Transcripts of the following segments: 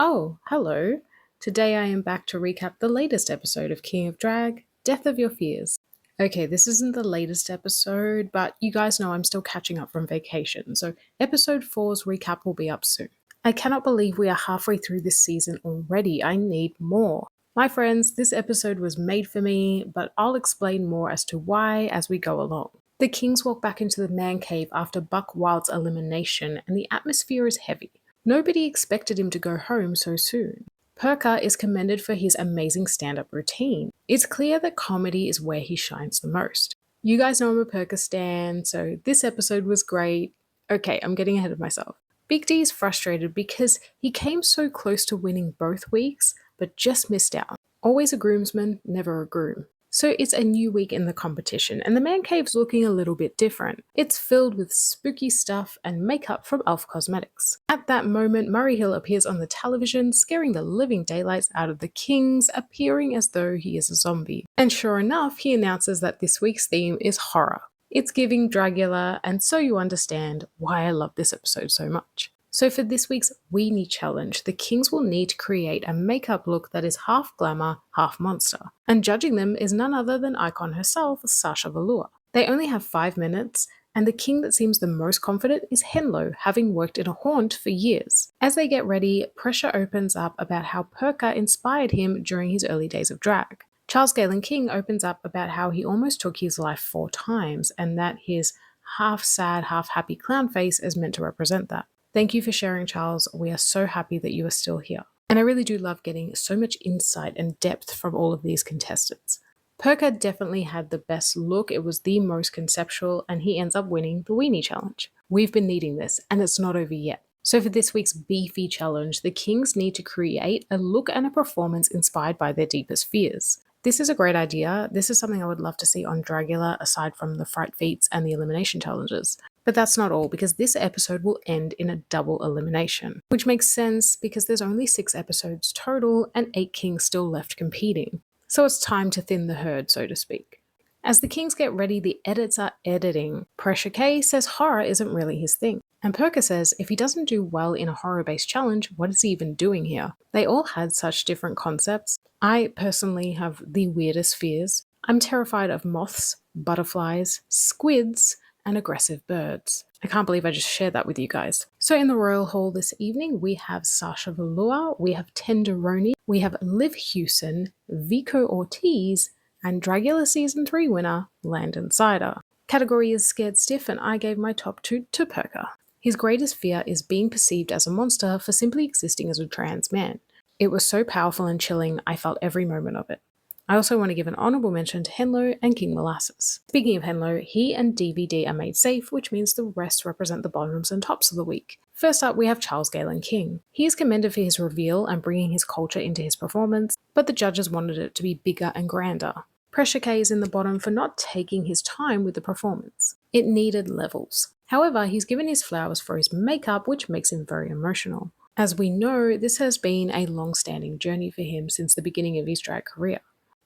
Oh, hello. Today I am back to recap the latest episode of King of Drag, Death of Your Fears. Okay, this isn't the latest episode, but you guys know I'm still catching up from vacation, so episode four's recap will be up soon. I cannot believe we are halfway through this season already. I need more. My friends, this episode was made for me, but I'll explain more as to why as we go along. The Kings walk back into the man cave after Buck Wild's elimination, and the atmosphere is heavy. Nobody expected him to go home so soon. Perka is commended for his amazing stand up routine. It's clear that comedy is where he shines the most. You guys know I'm a Perka stan, so this episode was great. Okay, I'm getting ahead of myself. Big D is frustrated because he came so close to winning both weeks, but just missed out. Always a groomsman, never a groom. So it's a new week in the competition, and the man cave's looking a little bit different. It's filled with spooky stuff and makeup from Elf Cosmetics. At that moment, Murray Hill appears on the television, scaring the living daylights out of the Kings, appearing as though he is a zombie. And sure enough, he announces that this week's theme is horror. It's giving Dragula, and so you understand why I love this episode so much. So for this week's Weenie Challenge, the Kings will need to create a makeup look that is half glamour, half monster. And judging them is none other than icon herself, Sasha Velour. They only have 5 minutes, and the king that seems the most confident is Henlo, having worked in a haunt for years. As they get ready, pressure opens up about how Perka inspired him during his early days of drag. Charles Galen King opens up about how he almost took his life 4 times, and that his half sad, half happy clown face is meant to represent that. Thank you for sharing, Charles. We are so happy that you are still here. And I really do love getting so much insight and depth from all of these contestants. Perka definitely had the best look, it was the most conceptual, and he ends up winning the Weenie Challenge. We've been needing this, and it's not over yet. So for this week's Beefy Challenge, the Kings need to create a look and a performance inspired by their deepest fears. This is a great idea. This is something I would love to see on Dragula aside from the fright feats and the elimination challenges. But that's not all, because this episode will end in a double elimination, which makes sense because there's only 6 episodes total and 8 kings still left competing. So it's time to thin the herd, so to speak. As the kings get ready, the edits are editing. Pressure K says horror isn't really his thing. And Perka says if he doesn't do well in a horror-based challenge, what is he even doing here? They all had such different concepts. I personally have the weirdest fears. I'm terrified of moths, butterflies, squids, and aggressive birds. I can't believe I just shared that with you guys. So in the Royal Hall this evening, we have Sasha Velour, we have Tenderoni, we have Liv Hewson, Vico Ortiz, and Dragula Season 3 winner, Landon Cider. Category is Scared Stiff, and I gave my top 2 to Perka. His greatest fear is being perceived as a monster for simply existing as a trans man. It was so powerful and chilling, I felt every moment of it. I also want to give an honourable mention to Henlo and King Molasses. Speaking of Henlo, he and DVD are made safe, which means the rest represent the bottoms and tops of the week. First up, we have Charles Galen King. He is commended for his reveal and bringing his culture into his performance, but the judges wanted it to be bigger and grander. Pressure K is in the bottom for not taking his time with the performance. It needed levels. However, he's given his flowers for his makeup, which makes him very emotional. As we know, this has been a long-standing journey for him since the beginning of his drag career.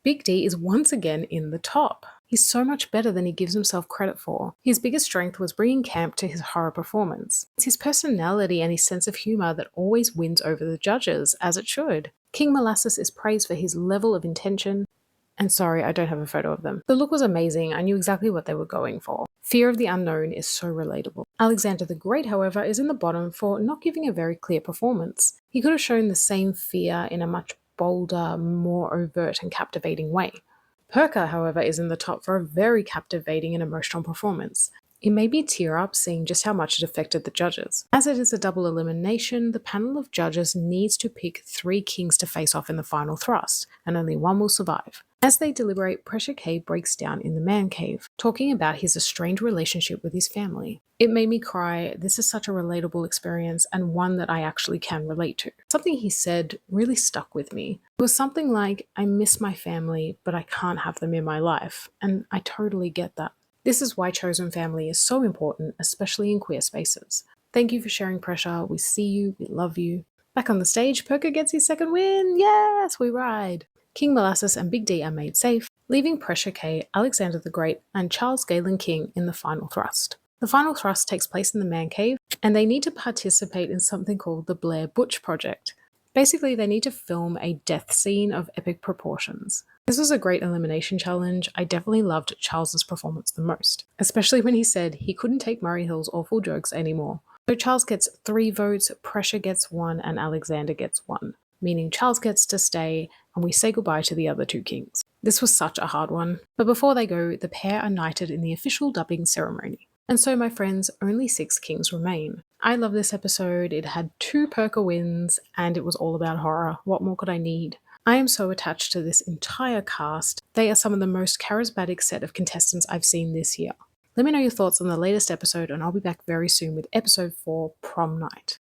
Big D is once again in the top. He's so much better than he gives himself credit for. His biggest strength was bringing camp to his horror performance. It's his personality and his sense of humour that always wins over the judges, as it should. King Molasses is praised for his level of intention. And sorry, I don't have a photo of them. The look was amazing. I knew exactly what they were going for. Fear of the unknown is so relatable. Alexander the Great, however, is in the bottom for not giving a very clear performance. He could have shown the same fear in a much bolder, more overt and captivating way. Perka, however, is in the top for a very captivating and emotional performance. It made me tear up seeing just how much it affected the judges. As it is a double elimination, the panel of judges needs to pick 3 kings to face off in the final thrust, and only one will survive. As they deliberate, Pressure K breaks down in the man cave, talking about his estranged relationship with his family. It made me cry. This is such a relatable experience and one that I actually can relate to. Something he said really stuck with me. It was something like, I miss my family, but I can't have them in my life. And I totally get that. This is why chosen family is so important, especially in queer spaces. Thank you for sharing, Pressure. We see you. We love you. Back on the stage, Perka gets his second win. Yes, we ride. King Molasses and Big D are made safe, leaving Pressure K, Alexander the Great, and Charles Galen King in the final thrust. The final thrust takes place in the man cave, and they need to participate in something called the Blair Butch Project. Basically, they need to film a death scene of epic proportions. This was a great elimination challenge. I definitely loved Charles's performance the most, especially when he said he couldn't take Murray Hill's awful jokes anymore. So Charles gets 3 votes, Pressure gets 1, and Alexander gets 1, meaning Charles gets to stay and we say goodbye to the other 2 kings. This was such a hard one. But before they go, the pair are knighted in the official dubbing ceremony. And so, my friends, only 6 kings remain. I love this episode. It had 2 Perker wins, and it was all about horror. What more could I need? I am so attached to this entire cast. They are some of the most charismatic set of contestants I've seen this year. Let me know your thoughts on the latest episode, and I'll be back very soon with episode 4, Prom Night.